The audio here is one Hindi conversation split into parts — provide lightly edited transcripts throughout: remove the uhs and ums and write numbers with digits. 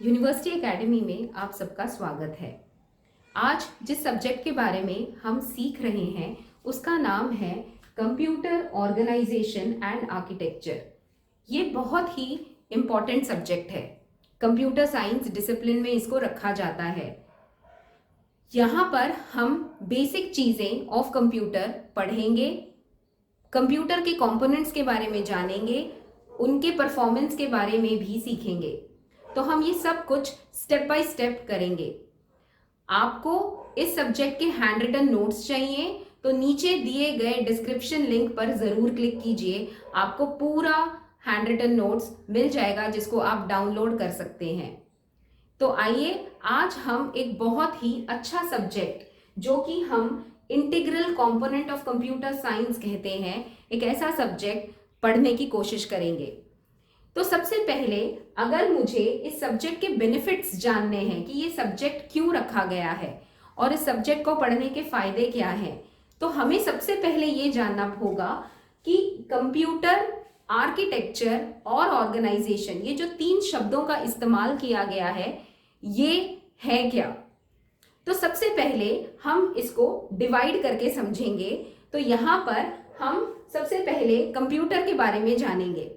यूनिवर्सिटी एकेडमी में आप सबका स्वागत है। आज जिस सब्जेक्ट के बारे में हम सीख रहे हैं उसका नाम है कंप्यूटर ऑर्गेनाइजेशन एंड आर्किटेक्चर। ये बहुत ही इम्पॉर्टेंट सब्जेक्ट है। कंप्यूटर साइंस डिसिप्लिन में इसको रखा जाता है। यहाँ पर हम बेसिक चीज़ें ऑफ कंप्यूटर पढ़ेंगे, कंप्यूटर के कंपोनेंट्स के बारे में जानेंगे, उनके परफॉर्मेंस के बारे में भी सीखेंगे। तो हम ये सब कुछ स्टेप बाय स्टेप करेंगे। आपको इस सब्जेक्ट के हैंड रिटन नोट्स चाहिए तो नीचे दिए गए डिस्क्रिप्शन लिंक पर ज़रूर क्लिक कीजिए। आपको पूरा हैंड रिटन नोट्स मिल जाएगा जिसको आप डाउनलोड कर सकते हैं। तो आइए आज हम एक बहुत ही अच्छा सब्जेक्ट जो कि हम integral component of computer science कहते हैं, एक ऐसा सब्जेक्ट पढ़ने की कोशिश करेंगे। तो सबसे पहले अगर मुझे इस सब्जेक्ट के बेनिफिट्स जानने हैं कि ये सब्जेक्ट क्यों रखा गया है और इस सब्जेक्ट को पढ़ने के फायदे क्या हैं, तो हमें सबसे पहले ये जानना होगा कि कंप्यूटर आर्किटेक्चर और ऑर्गेनाइजेशन, ये जो तीन शब्दों का इस्तेमाल किया गया है, ये है क्या। तो सबसे पहले हम इसको डिवाइड करके समझेंगे। तो यहाँ पर हम सबसे पहले कंप्यूटर के बारे में जानेंगे।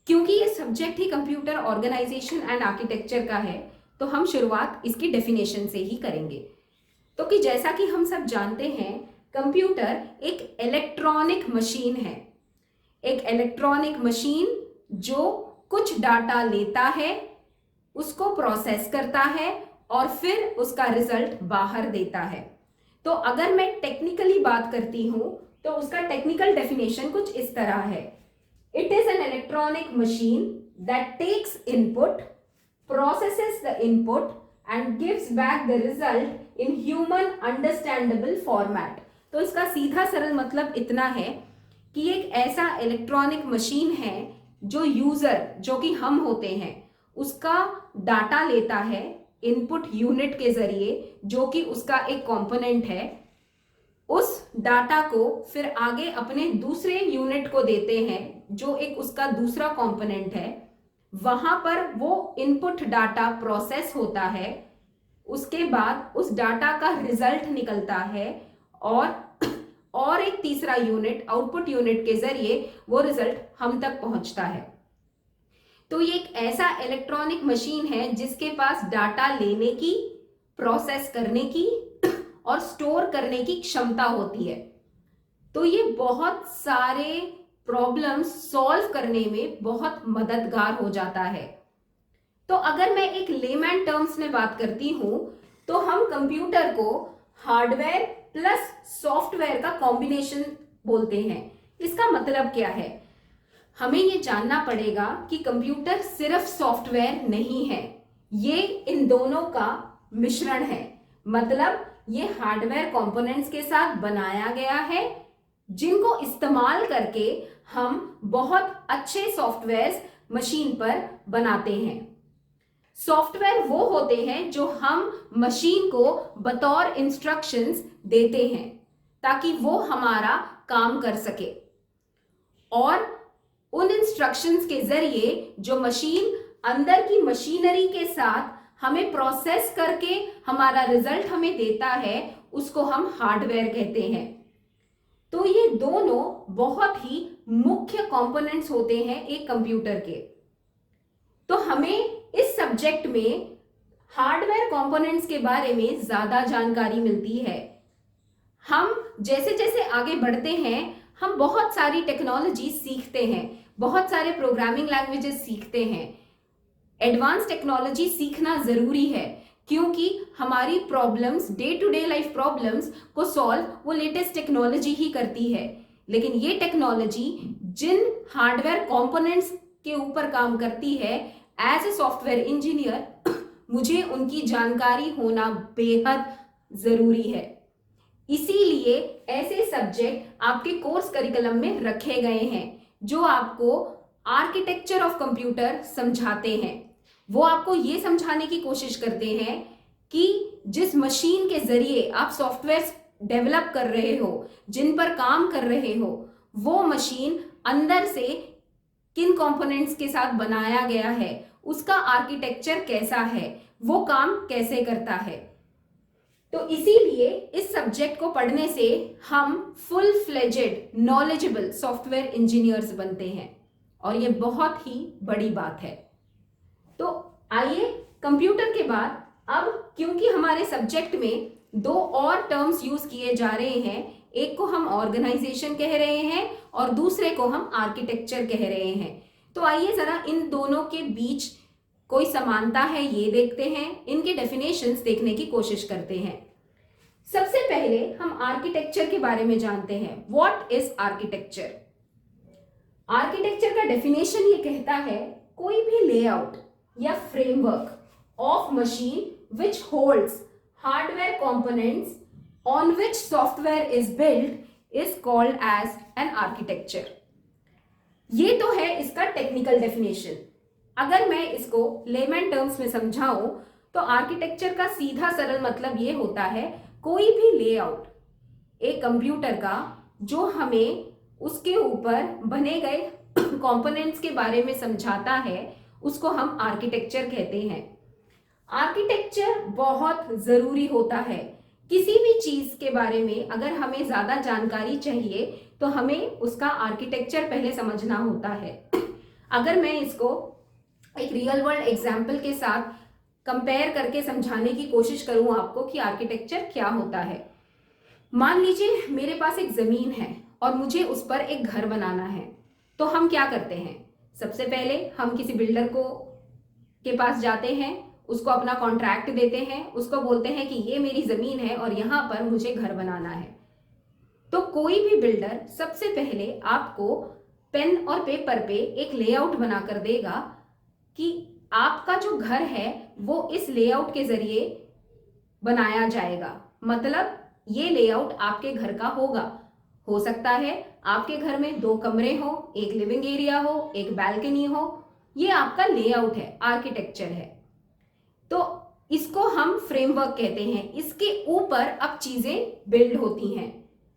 क्योंकि ये सब्जेक्ट ही कंप्यूटर ऑर्गेनाइजेशन एंड आर्किटेक्चर का है तो हम शुरुआत इसकी डेफिनेशन से ही करेंगे। तो कि जैसा कि हम सब जानते हैं, कंप्यूटर एक इलेक्ट्रॉनिक मशीन है। एक इलेक्ट्रॉनिक मशीन जो कुछ डाटा लेता है, उसको प्रोसेस करता है और फिर उसका रिजल्ट बाहर देता है। तो अगर मैं टेक्निकली बात करती हूं तो उसका टेक्निकल डेफिनेशन कुछ इस तरह है। It is an electronic machine that takes input, processes the input and gives back the result in human understandable format। तो इसका सीधा सरल मतलब इतना है कि एक ऐसा इलेक्ट्रॉनिक मशीन है जो यूजर, जो कि हम होते हैं, उसका डाटा लेता है इनपुट यूनिट के जरिए, जो कि उसका एक कंपोनेंट है। उस डाटा को फिर आगे अपने दूसरे यूनिट को देते हैं जो एक उसका दूसरा कंपोनेंट है। वहां पर वो इनपुट डाटा प्रोसेस होता है, उसके बाद उस डाटा का रिजल्ट निकलता है और एक तीसरा यूनिट, आउटपुट यूनिट के जरिए वो रिजल्ट हम तक पहुंचता है। तो ये एक ऐसा इलेक्ट्रॉनिक मशीन है जिसके पास डाटा लेने की, प्रोसेस करने की और स्टोर करने की क्षमता होती है। तो ये बहुत सारे प्रॉब्लम्स सॉल्व करने में बहुत मददगार हो जाता है। तो अगर मैं एक लेमैन टर्म्स में बात करती हूं तो हम कंप्यूटर को हार्डवेयर प्लस सॉफ्टवेयर का कॉम्बिनेशन बोलते हैं। इसका मतलब क्या है? हमें ये जानना पड़ेगा कि कंप्यूटर सिर्फ सॉफ्टवेयर नहीं है, ये इन दोनों का मिश्रण है। मतलब ये हार्डवेयर कंपोनेंट्स के साथ बनाया गया है जिनको इस्तेमाल करके हम बहुत अच्छे सॉफ्टवेयर्स मशीन पर बनाते हैं। सॉफ्टवेयर वो होते हैं जो हम मशीन को बतौर इंस्ट्रक्शंस देते हैं ताकि वो हमारा काम कर सके, और उन इंस्ट्रक्शंस के जरिए जो मशीन अंदर की मशीनरी के साथ हमें प्रोसेस करके हमारा रिजल्ट हमें देता है, उसको हम हार्डवेयर कहते हैं। तो ये दोनों बहुत ही मुख्य कंपोनेंट्स होते हैं एक कंप्यूटर के। तो हमें इस सब्जेक्ट में हार्डवेयर कंपोनेंट्स के बारे में ज्यादा जानकारी मिलती है। हम जैसे जैसे आगे बढ़ते हैं हम बहुत सारी टेक्नोलॉजी सीखते हैं, बहुत सारे प्रोग्रामिंग लैंग्वेजेस सीखते हैं। एडवांस टेक्नोलॉजी सीखना जरूरी है क्योंकि हमारी problems, day to day life problems को सॉल्व वो लेटेस्ट टेक्नोलॉजी ही करती है। लेकिन ये टेक्नोलॉजी जिन हार्डवेयर कंपोनेंट्स के ऊपर काम करती है, एज ए सॉफ्टवेयर इंजीनियर मुझे उनकी जानकारी होना बेहद जरूरी है। इसीलिए ऐसे सब्जेक्ट आपके कोर्स करिकुलम में रखे गए हैं जो आपको आर्किटेक्चर ऑफ कंप्यूटर समझाते हैं। वो आपको ये समझाने की कोशिश करते हैं कि जिस मशीन के जरिए आप सॉफ्टवेयर डेवलप कर रहे हो, जिन पर काम कर रहे हो, वो मशीन अंदर से किन कंपोनेंट्स के साथ बनाया गया है, उसका आर्किटेक्चर कैसा है, वो काम कैसे करता है। तो इसीलिए इस सब्जेक्ट को पढ़ने से हम full fledged knowledgeable software engineers बनते हैं और ये बहुत ही बड़ी बात है। तो आइए कंप्यूटर के बाद अब क्योंकि हमारे सब्जेक्ट में दो और टर्म्स यूज किए जा रहे हैं, एक को हम ऑर्गेनाइजेशन कह रहे हैं और दूसरे को हम आर्किटेक्चर कह रहे हैं, तो आइए जरा इन दोनों के बीच कोई समानता है ये देखते हैं, इनके डेफिनेशंस देखने की कोशिश करते हैं। सबसे पहले हम आर्किटेक्चर के बारे में जानते हैं। What is architecture? आर्किटेक्चर का डेफिनेशन ये कहता है कोई भी लेआउट या framework of machine which holds hardware components on which software is build is called as an architecture. ये तो है इसका टेक्निकल डेफिनेशन। अगर मैं इसको लेमैन टर्म्स में समझाऊं तो आर्किटेक्चर का सीधा सरल मतलब ये होता है कोई भी लेआउट एक कंप्यूटर का जो हमें उसके ऊपर बने गए कंपोनेंट्स के बारे में समझाता है, उसको हम आर्किटेक्चर कहते हैं। आर्किटेक्चर बहुत जरूरी होता है। किसी भी चीज के बारे में अगर हमें ज्यादा जानकारी चाहिए तो हमें उसका आर्किटेक्चर पहले समझना होता है। अगर मैं इसको एक रियल वर्ल्ड एग्जाम्पल के साथ कंपेयर करके समझाने की कोशिश करूं आपको कि आर्किटेक्चर क्या होता है। मान लीजिए मेरे पास एक जमीन है और मुझे उस पर एक घर बनाना है, तो हम क्या करते हैं? सबसे पहले हम किसी बिल्डर को के पास जाते हैं, उसको अपना कॉन्ट्रैक्ट देते हैं, उसको बोलते हैं कि ये मेरी जमीन है और यहाँ पर मुझे घर बनाना है। तो कोई भी बिल्डर सबसे पहले आपको पेन और पेपर पे एक लेआउट बनाकर देगा कि आपका जो घर है वो इस लेआउट के जरिए बनाया जाएगा। मतलब ये लेआउट आपके घर का होगा। हो सकता है आपके घर में 2 कमरे हो, एक लिविंग एरिया हो, एक बैल्कनी हो। ये आपका लेआउट है, आर्किटेक्चर है। तो इसको हम फ्रेमवर्क कहते हैं। इसके ऊपर अब चीजें बिल्ड होती हैं।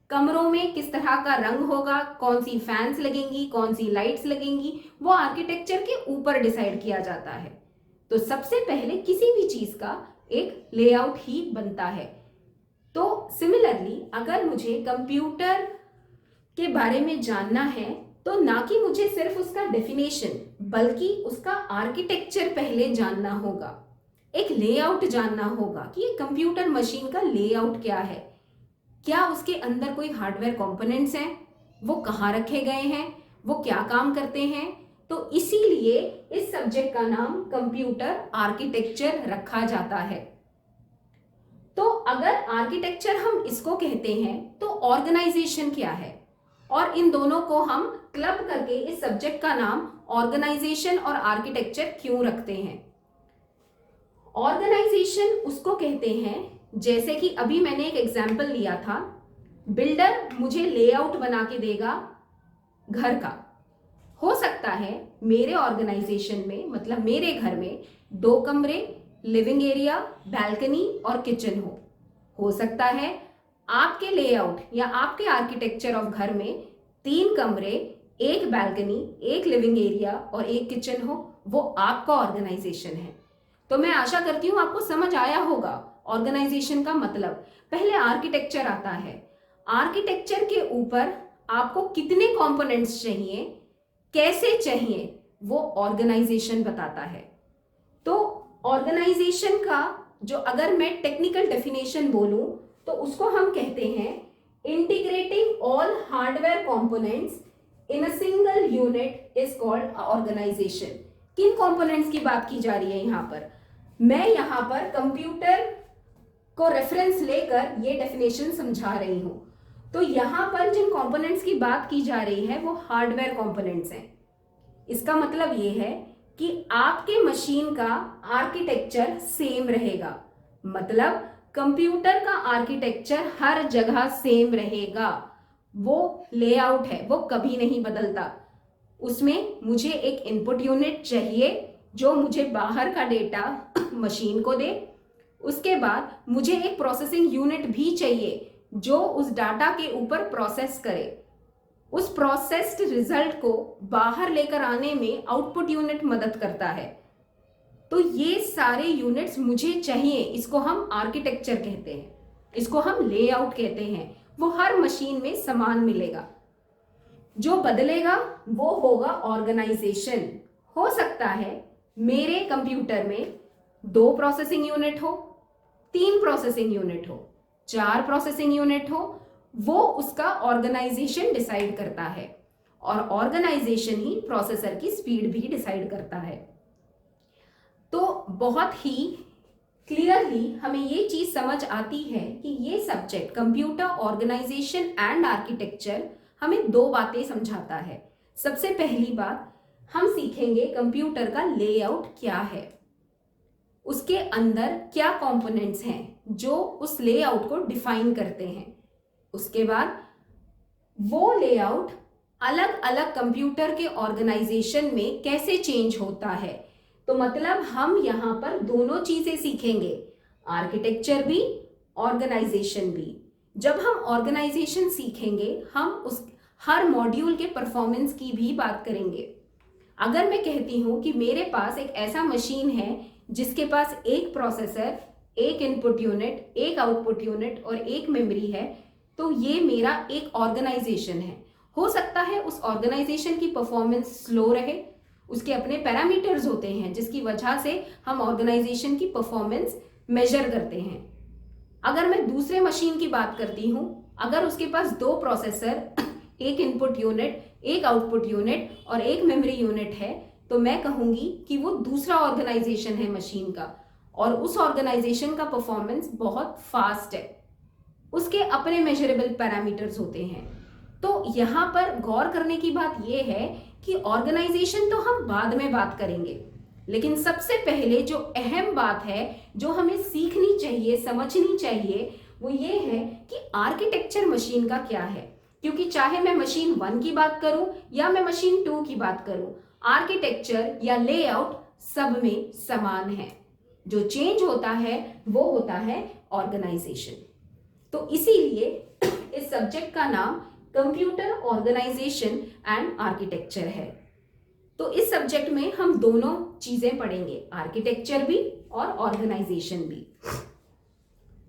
कमरों में किस तरह का रंग होगा, कौन सी फैंस लगेंगी, कौन सी लाइट्स लगेंगी, वो आर्किटेक्चर के ऊपर डिसाइड किया जाता है। तो सबसे पहले किसी भी चीज का एक लेआउट ही बनता है। तो सिमिलरली अगर मुझे कंप्यूटर के बारे में जानना है तो ना कि मुझे सिर्फ उसका डेफिनेशन बल्कि उसका आर्किटेक्चर पहले जानना होगा, एक लेआउट जानना होगा कि ये कंप्यूटर मशीन का लेआउट क्या है, क्या उसके अंदर कोई हार्डवेयर कंपोनेंट्स हैं, वो कहाँ रखे गए हैं, वो क्या काम करते हैं। तो इसीलिए इस सब्जेक्ट का नाम कंप्यूटर आर्किटेक्चर रखा जाता है। तो अगर आर्किटेक्चर हम इसको कहते हैं तो ऑर्गेनाइजेशन क्या है, और इन दोनों को हम क्लब करके इस सब्जेक्ट का नाम ऑर्गेनाइजेशन और आर्किटेक्चर क्यों रखते हैं? ऑर्गेनाइजेशन उसको कहते हैं, जैसे कि अभी मैंने एक एग्जाम्पल लिया था, बिल्डर मुझे लेआउट बना के देगा घर का। हो सकता है मेरे ऑर्गेनाइजेशन में, मतलब मेरे घर में 2 कमरे, लिविंग एरिया, बैल्कनी और किचन हो सकता है आपके लेआउट या आपके आर्किटेक्चर ऑफ घर में 3 कमरे, 1 बैल्कनी, 1 लिविंग एरिया और 1 किचन हो। वो आपका ऑर्गेनाइजेशन है। तो मैं आशा करती हूं आपको समझ आया होगा ऑर्गेनाइजेशन का मतलब। पहले आर्किटेक्चर आता है। आर्किटेक्चर के ऊपर आपको कितने कंपोनेंट्स चाहिए, कैसे चाहिए, वो ऑर्गेनाइजेशन बताता है। तो ऑर्गेनाइजेशन का जो अगर मैं टेक्निकल डेफिनेशन बोलूं तो उसको हम कहते हैं integrating all hardware components in a single unit is called organisation. किन कंपोनेंट्स की बात की जा रही है यहाँ पर? मैं यहाँ पर कंप्यूटर को रेफरेंस लेकर ये डेफिनेशन समझा रही हूँ। तो यहाँ पर जिन कंपोनेंट्स की बात की जा रही है वो हार्डवेयर कंपोनेंट्स हैं। इसका मतलब ये है कि आपके मशीन का आर्किटेक्चर सेम रहेगा। मतलब कंप्यूटर का आर्किटेक्चर हर जगह सेम रहेगा। वो लेआउट है, वो कभी नहीं बदलता। उसमें मुझे एक इनपुट यूनिट चाहिए जो मुझे बाहर का डेटा मशीन को दे। उसके बाद मुझे एक प्रोसेसिंग यूनिट भी चाहिए जो उस डाटा के ऊपर प्रोसेस करे। उस प्रोसेस्ड रिजल्ट को बाहर लेकर आने में आउटपुट यूनिट मदद करता है। तो ये सारे यूनिट्स मुझे चाहिए, इसको हम आर्किटेक्चर कहते हैं, इसको हम लेआउट कहते हैं। वो हर मशीन में समान मिलेगा, जो बदलेगा वो होगा ऑर्गेनाइजेशन। हो सकता है मेरे कंप्यूटर में 2 प्रोसेसिंग यूनिट हो, 3 प्रोसेसिंग यूनिट हो, 4 प्रोसेसिंग यूनिट हो, वो उसका ऑर्गेनाइजेशन डिसाइड करता है, और ऑर्गेनाइजेशन ही प्रोसेसर की स्पीड भी डिसाइड करता है। तो बहुत ही क्लियरली हमें ये चीज समझ आती है कि ये subject computer organisation and architecture हमें 2 बातें समझाता है। सबसे पहली बात, हम सीखेंगे कंप्यूटर का लेआउट क्या है, उसके अंदर क्या कंपोनेंट्स हैं जो उस लेआउट को डिफाइन करते हैं। उसके बाद वो लेआउट अलग अलग कंप्यूटर के ऑर्गेनाइजेशन में कैसे चेंज होता है। तो मतलब हम यहां पर दोनों चीजें सीखेंगे, आर्किटेक्चर भी, ऑर्गेनाइजेशन भी। जब हम ऑर्गेनाइजेशन सीखेंगे, हम उस हर मॉड्यूल के परफॉर्मेंस की भी बात करेंगे। अगर मैं कहती हूं कि मेरे पास एक ऐसा मशीन है जिसके पास एक प्रोसेसर, एक इनपुट यूनिट, एक आउटपुट यूनिट और एक मेमोरी है, तो ये मेरा एक ऑर्गेनाइजेशन है। हो सकता है उस ऑर्गेनाइजेशन की परफॉर्मेंस स्लो रहे, उसके अपने पैरामीटर्स होते हैं जिसकी वजह से हम ऑर्गेनाइजेशन की परफॉर्मेंस मेजर करते हैं। अगर मैं दूसरे मशीन की बात करती हूं, अगर उसके पास 2 प्रोसेसर, एक इनपुट यूनिट, एक आउटपुट यूनिट और एक मेमोरी यूनिट है, तो मैं कहूंगी कि वो दूसरा ऑर्गेनाइजेशन है मशीन का, और उस ऑर्गेनाइजेशन का परफॉर्मेंस बहुत फास्ट है, उसके अपने मेजरेबल पैरामीटर्स होते हैं। तो यहां पर गौर करने की बात यह है कि ऑर्गेनाइजेशन तो हम बाद में बात करेंगे, लेकिन सबसे पहले जो अहम बात है जो हमें सीखनी चाहिए, समझनी चाहिए, वो ये है कि आर्किटेक्चर मशीन का क्या है। क्योंकि चाहे मैं मशीन 1 की बात करूं या मैं मशीन 2 की बात करूं, आर्किटेक्चर या लेआउट सब में समान है। जो चेंज होता है वो होता है ऑर्गेनाइजेशन। तो इसीलिए इस सब्जेक्ट का नाम कंप्यूटर ऑर्गेनाइजेशन एंड आर्किटेक्चर है। तो इस सब्जेक्ट में हम दोनों चीजें पढ़ेंगे, आर्किटेक्चर भी और ऑर्गेनाइजेशन भी।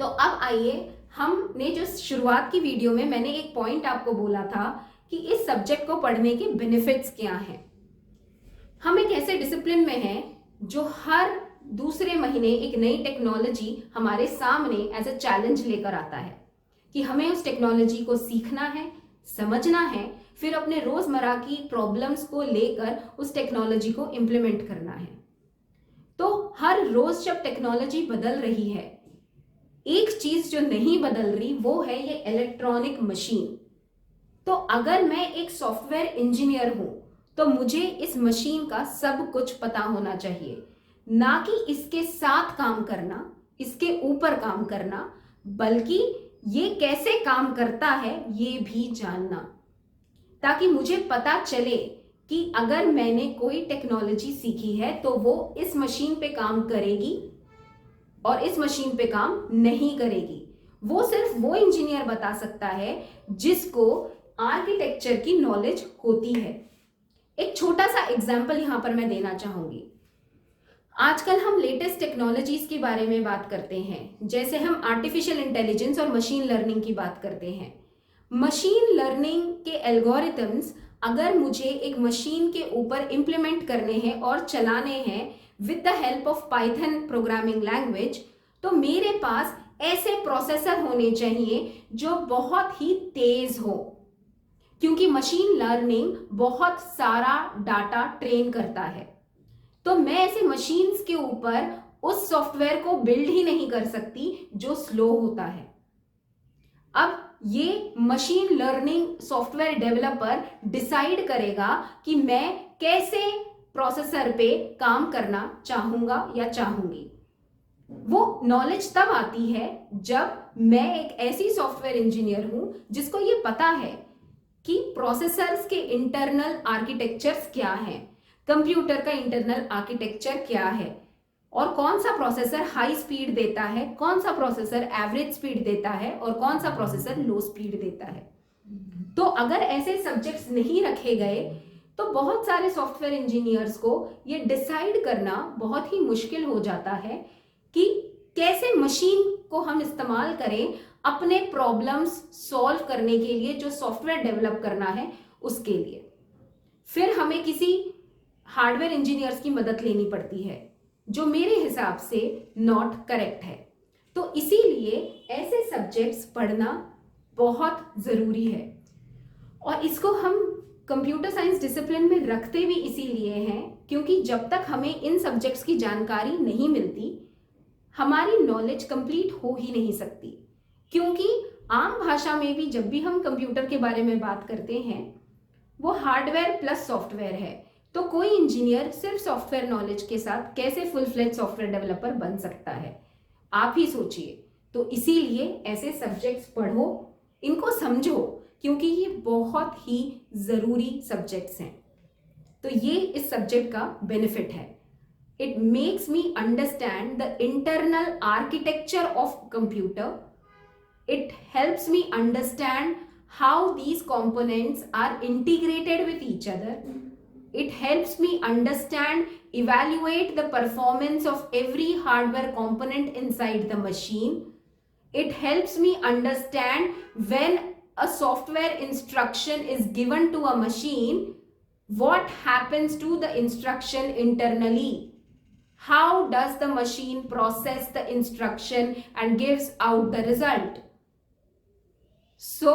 तो अब आइए, हमने जो शुरुआत की वीडियो में मैंने एक पॉइंट आपको बोला था कि इस सब्जेक्ट को पढ़ने के बेनिफिट्स क्या हैं। हम एक ऐसे डिसिप्लिन में हैं जो हर दूसरे महीने एक नई टेक्नोलॉजी हमारे सामने एज अ चैलेंज लेकर आता है कि हमें उस टेक्नोलॉजी को सीखना है, समझना है, फिर अपने रोजमर्रा की प्रॉब्लम्स को लेकर उस टेक्नोलॉजी को इम्प्लीमेंट करना है। तो हर रोज जब टेक्नोलॉजी बदल रही है, एक चीज जो नहीं बदल रही वो है ये इलेक्ट्रॉनिक मशीन। तो अगर मैं एक सॉफ्टवेयर इंजीनियर हूं तो मुझे इस मशीन का सब कुछ पता होना चाहिए, ना कि इसके साथ काम करना, इसके ऊपर काम करना, बल्कि ये कैसे काम करता है ये भी जानना, ताकि मुझे पता चले कि अगर मैंने कोई टेक्नोलॉजी सीखी है तो वो इस मशीन पे काम करेगी और इस मशीन पे काम नहीं करेगी। वो सिर्फ वो इंजीनियर बता सकता है जिसको आर्किटेक्चर की नॉलेज होती है। एक छोटा सा एग्जाम्पल यहां पर मैं देना चाहूंगी। आजकल हम लेटेस्ट टेक्नोलॉजीज के बारे में बात करते हैं, जैसे हम आर्टिफिशियल इंटेलिजेंस और मशीन लर्निंग की बात करते हैं। मशीन लर्निंग के एल्गोरिथम्स अगर मुझे एक मशीन के ऊपर इंप्लीमेंट करने हैं और चलाने हैं with the help of Python programming language, तो मेरे पास ऐसे प्रोसेसर होने चाहिए जो बहुत ही तेज हो, क्योंकि मशीन लर्निंग बहुत सारा डाटा ट्रेन करता है। तो मैं ऐसे मशीन्स के ऊपर उस सॉफ्टवेयर को बिल्ड ही नहीं कर सकती जो स्लो होता है। अब ये machine learning software developer decide करेगा कि मैं कैसे प्रोसेसर पे काम करना चाहूंगा या चाहूंगी। वो नॉलेज तब आती है जब मैं एक ऐसी सॉफ्टवेयर इंजीनियर हूं जिसको ये पता है कि प्रोसेसर्स के इंटरनल आर्किटेक्चर्स क्या हैं, कंप्यूटर का इंटरनल आर्किटेक्चर क्या है, और कौन सा प्रोसेसर हाई स्पीड देता है, कौन सा प्रोसेसर एवरेज स्पीड देता है और कौन सा प्रोसेसर लो स्पीड देता है। तो अगर ऐसे सब्जेक्ट्स नहीं रखे गए तो बहुत सारे सॉफ्टवेयर इंजीनियर्स को ये डिसाइड करना बहुत ही मुश्किल हो जाता है कि कैसे मशीन को हम इस्तेमाल करें अपने प्रॉब्लम्स सॉल्व करने के लिए, जो सॉफ्टवेयर डेवलप करना है उसके लिए। फिर हमें किसी हार्डवेयर इंजीनियर्स की मदद लेनी पड़ती है, जो मेरे हिसाब से नॉट करेक्ट है। तो इसीलिए ऐसे सब्जेक्ट्स पढ़ना बहुत ज़रूरी है, और इसको हम कंप्यूटर साइंस डिसिप्लिन में रखते भी इसीलिए हैं क्योंकि जब तक हमें इन सब्जेक्ट्स की जानकारी नहीं मिलती, हमारी नॉलेज कंप्लीट हो ही नहीं सकती। क्योंकि आम भाषा में भी जब भी हम कंप्यूटर के बारे में बात करते हैं, वो हार्डवेयर प्लस सॉफ्टवेयर है। तो कोई इंजीनियर सिर्फ सॉफ्टवेयर नॉलेज के साथ कैसे फुल फ्लेज सॉफ्टवेयर डेवलपर बन सकता है, आप ही सोचिए। तो इसीलिए ऐसे सब्जेक्ट्स पढ़ो, इनको समझो, क्योंकि ये बहुत ही ज़रूरी सब्जेक्ट्स हैं। तो ये इस सब्जेक्ट का बेनिफिट है। It makes me understand the internal architecture of computer. It helps me understand how these components are integrated with each other. It helps me understand, evaluate the performance of every hardware component inside the machine. It helps me understand when a software instruction is given to a machine, what happens to the instruction internally. How does the machine process the instruction and gives out the result? So,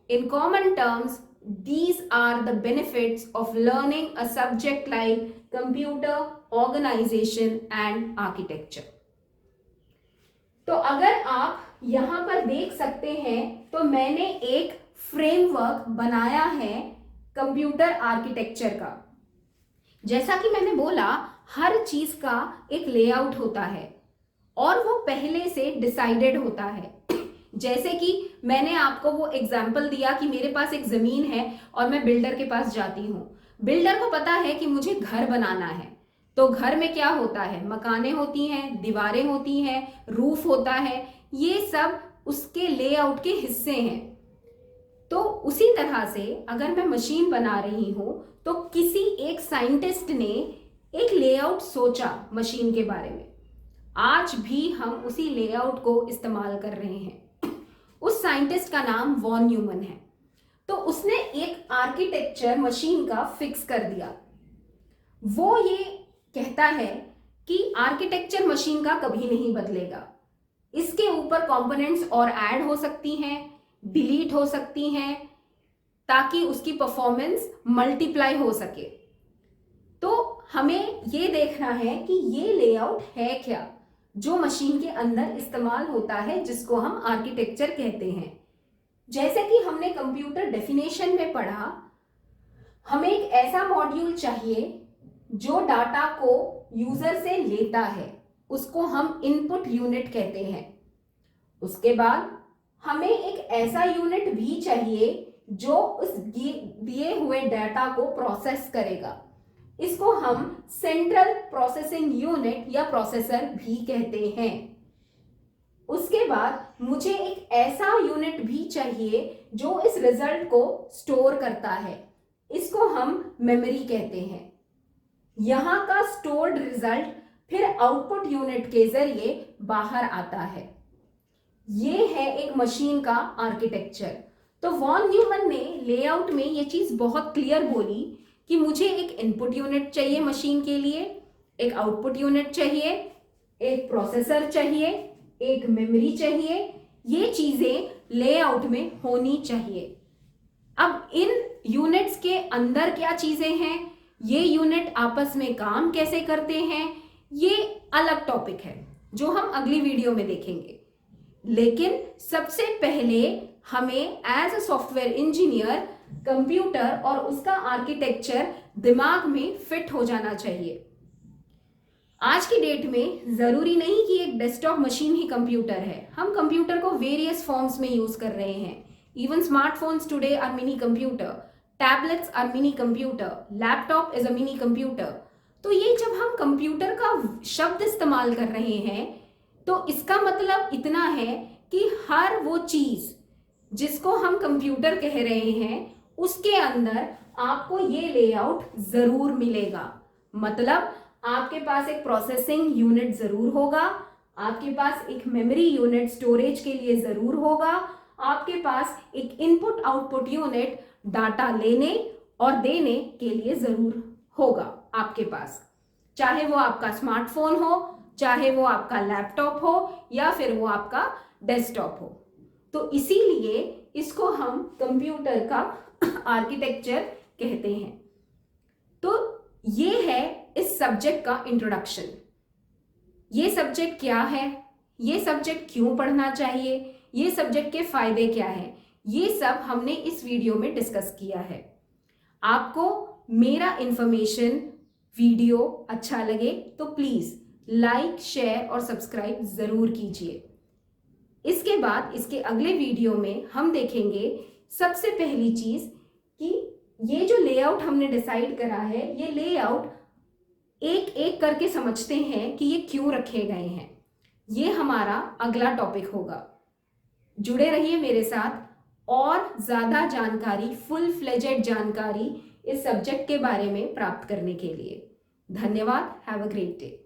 in common terms, these are the benefits of learning a subject like computer organization and architecture. तो अगर आप यहाँ पर देख सकते हैं तो मैंने एक फ्रेमवर्क बनाया है कंप्यूटर आर्किटेक्चर का। जैसा कि मैंने बोला, हर चीज का एक लेआउट होता है और वो पहले से डिसाइडेड होता है। जैसे कि मैंने आपको वो एग्जाम्पल दिया कि मेरे पास एक जमीन है और मैं बिल्डर के पास जाती हूँ। बिल्डर को पता है कि मुझे घर बनाना है, तो घर में क्या होता है, मकानें होती हैं, दीवारें होती हैं, रूफ होता है, ये सब उसके लेआउट के हिस्से हैं। तो उसी तरह से अगर मैं मशीन बना रही हूँ तो किसी एक साइंटिस्ट ने एक लेआउट सोचा मशीन के बारे में। आज भी हम उसी लेआउट को इस्तेमाल कर रहे हैं। उस साइंटिस्ट का नाम वॉन न्यूमन है। तो उसने एक आर्किटेक्चर मशीन का फिक्स कर दिया। वो ये कहता है कि आर्किटेक्चर मशीन का कभी नहीं बदलेगा। इसके ऊपर कंपोनेंट्स और ऐड हो सकती हैं, डिलीट हो सकती हैं, ताकि उसकी परफॉर्मेंस मल्टीप्लाई हो सके। तो हमें ये देखना है कि ये लेआउट है क्या जो मशीन के अंदर इस्तेमाल होता है, जिसको हम आर्किटेक्चर कहते हैं। जैसे कि हमने कंप्यूटर डेफिनेशन में पढ़ा, हमें एक ऐसा मॉड्यूल चाहिए जो डाटा को यूजर से लेता है, उसको हम इनपुट यूनिट कहते हैं। उसके बाद हमें एक ऐसा यूनिट भी चाहिए जो उस दिए हुए डाटा को प्रोसेस करेगा, इसको हम सेंट्रल प्रोसेसिंग यूनिट या प्रोसेसर भी कहते हैं। उसके बाद मुझे एक ऐसा यूनिट भी चाहिए जो इस रिजल्ट को स्टोर करता है, इसको हम मेमोरी कहते हैं। यहां का स्टोर्ड रिजल्ट फिर आउटपुट यूनिट के जरिए बाहर आता है। ये है एक मशीन का आर्किटेक्चर। तो वॉन न्यूमन ने लेआउट में ये चीज बहुत क्लियर बोली कि मुझे एक इनपुट यूनिट चाहिए मशीन के लिए, एक आउटपुट यूनिट चाहिए, एक प्रोसेसर चाहिए, एक मेमोरी चाहिए। ये चीजें लेआउट में होनी चाहिए। अब इन यूनिट्स के अंदर क्या चीजें हैं, ये यूनिट आपस में काम कैसे करते हैं, ये अलग टॉपिक है जो हम अगली वीडियो में देखेंगे। लेकिन सबसे पहले हमें as a software engineer computer और उसका आर्किटेक्चर दिमाग में फिट हो जाना चाहिए। आज की डेट में जरूरी नहीं कि एक डेस्कटॉप मशीन ही कंप्यूटर है। हम कंप्यूटर को वेरियस फॉर्म्स में यूज कर रहे हैं। Even smartphones today are mini computer, tablets are mini computer, laptop is a mini computer. तो ये जब हम कंप्यूटर का शब्द इस्तेमाल कर रहे हैं तो इसका मतलब इतना है कि हर वो चीज जिसको हम कंप्यूटर कह रहे हैं उसके अंदर आपको ये लेआउट जरूर मिलेगा। मतलब आपके पास एक प्रोसेसिंग यूनिट जरूर होगा, आपके पास एक मेमोरी यूनिट स्टोरेज के लिए जरूर होगा, आपके पास एक इनपुट आउटपुट यूनिट डाटा लेने और देने के लिए जरूर होगा आपके पास, चाहे वो आपका स्मार्टफोन हो, चाहे वो आपका लैपटॉप हो, या फिर वो आपका डेस्कटॉप हो। तो इसीलिए इसको हम कंप्यूटर का आर्किटेक्चर कहते हैं। तो ये है इस सब्जेक्ट का इंट्रोडक्शन। ये सब्जेक्ट क्या है, ये सब्जेक्ट क्यों पढ़ना चाहिए, ये सब्जेक्ट के फायदे क्या हैं, ये सब हमने इस वीडियो में डिस्कस किया है। आपको मेरा इंफॉर्मेशन वीडियो अच्छा लगे तो प्लीज लाइक, शेयर और सब्सक्राइब जरूर कीजिए। इसके बाद इसके अगले वीडियो में हम देखेंगे सबसे पहली चीज कि ये जो लेआउट हमने डिसाइड करा है, ये लेआउट एक एक करके समझते हैं कि ये क्यों रखे गए हैं। ये हमारा अगला टॉपिक होगा। जुड़े रहिए मेरे साथ और ज्यादा जानकारी, फुल फ्लेजेड जानकारी इस सब्जेक्ट के बारे में प्राप्त करने के लिए। धन्यवाद। Have a great day.